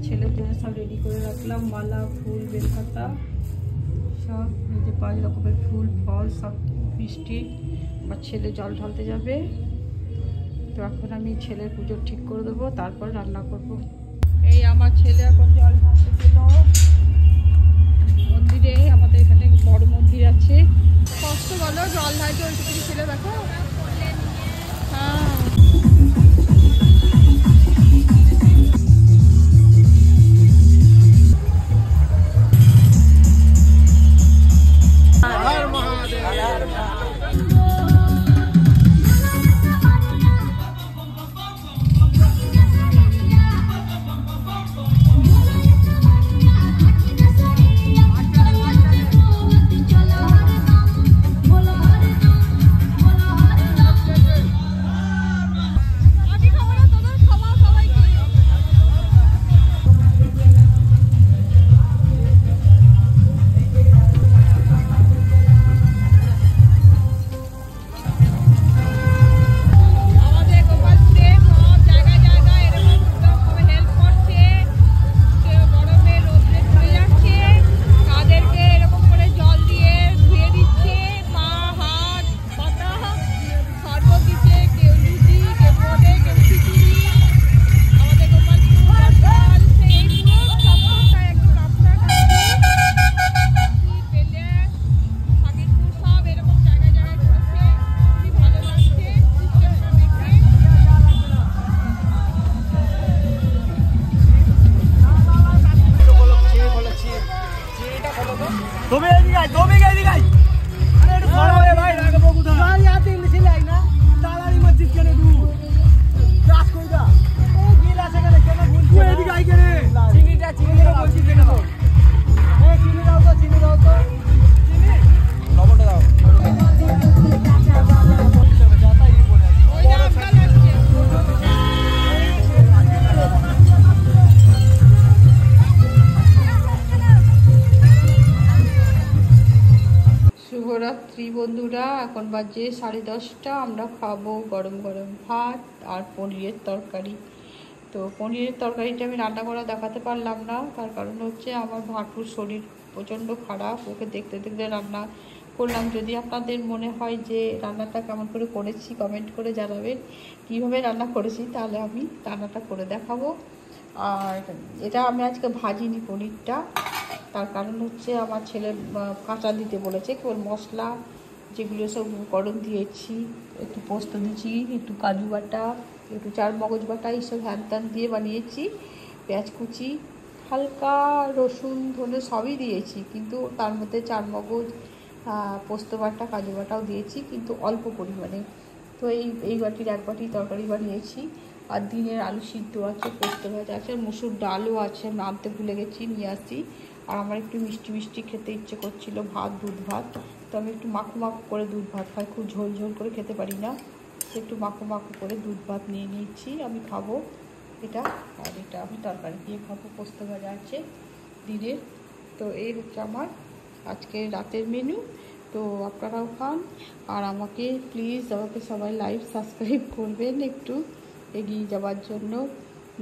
ছেলের জন্য সব রেডি করে রাখলাম, মালা, ফুল, বেলপাতা সব, এই যে 5 রকমের ফুল, ফল, সব মিষ্টি। আমার ছেলে জল ঢালতে যাবে, তো এখন আমি ছেলের পুজো ঠিক করে দেবো, তারপর রান্না করব। এই আমার ছেলে এখন জল ঢালতে গেল মন্দিরে। আমাদের এখানে বড় মন্দির আছে, কষ্ট বলো জল ঢালতে, ওইটুকু ছেলে দেখো। হ্যাঁ শুভরাত্রি বন্ধুরা, এখন বাজে 10:30। আমরা খাবো গরম গরম ভাত আর পনিরের তরকারি। তো পনিরের তরকারিটা আমি রান্না করা দেখাতে পারলাম না, তার কারণ হচ্ছে আমার ভাটুর শরীর প্রচণ্ড খারাপ, ওকে দেখতে দেখতে রান্না করলাম। যদি আপনাদের মনে হয় যে রান্নাটা কেমন করে করেছি কমেন্ট করে জানাবেন, কীভাবে রান্না করেছি, তাহলে আমি রান্নাটা করে দেখাবো। আর এটা আমি আজকে ভাজিনি পনিরটা, তার কারণ হচ্ছে আমার ছেলে কাঁচা দিতে বলেছে, কেবল মশলা যেগুলো সব গরম দিয়েছি, একটু পোস্ত দিয়েছি, একটু কাজু বাটা, একটু চারমগজ বাটা, এইসব হ্যান ত্যান দিয়ে বানিয়েছি। পেঁয়াজ কুচি, হালকা রসুন, ধনে সবই দিয়েছি, কিন্তু তার মধ্যে চারমগজ, পোস্ত বাটা, কাজু বাটাও দিয়েছি, কিন্তু অল্প পরিমাণে। তো এই বাটির 1 বাটি তরকারি বানিয়েছি। আর দিনের আলু সিদ্ধ আছে, পোস্ত ভাজা আছে, মুসুর ডালও আছে, আমি আনতে ভুলে গেছি, নিয়ে আসি। আর আমার একটু মিষ্টি মিষ্টি খেতে ইচ্ছে করছিল, ভাত, দুধ ভাত। তো আমি একটু মাখো মাখো করে দুধ ভাত খাই, খুব ঝোল ঝোল করে খেতে পারি না, একটু মাখো মাখো করে দুধ ভাত নিয়ে নিয়েছি। আমি খাবো এটা, আর এটা আমি তরকারি দিয়ে খাবো, পোস্ত ভাজা আছে দিনের। তো এই হচ্ছে আমার আজকে রাতের মেনু। তো আপনারাও খান, আর আমাকে প্লিজ সবাই লাইক সাবস্ক্রাইব করবেন, একটু এগিয়ে যাওয়ার জন্য।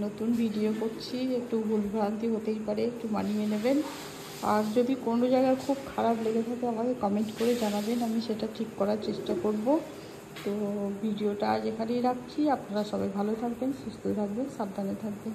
নতুন ভিডিও করছি, একটু ভুলভ্রান্তি হতেই পারে, একটু মানিয়ে নেবেন। আর যদি কোনো জায়গায় খুব খারাপ লেগে থাকে আমাকে কমেন্ট করে জানাবেন, আমি সেটা ঠিক করার চেষ্টা করব। তো ভিডিওটা আজ এখানেই রাখছি। আপনারা সবাই ভালো থাকবেন, সুস্থ থাকবেন, সাবধানে থাকবেন।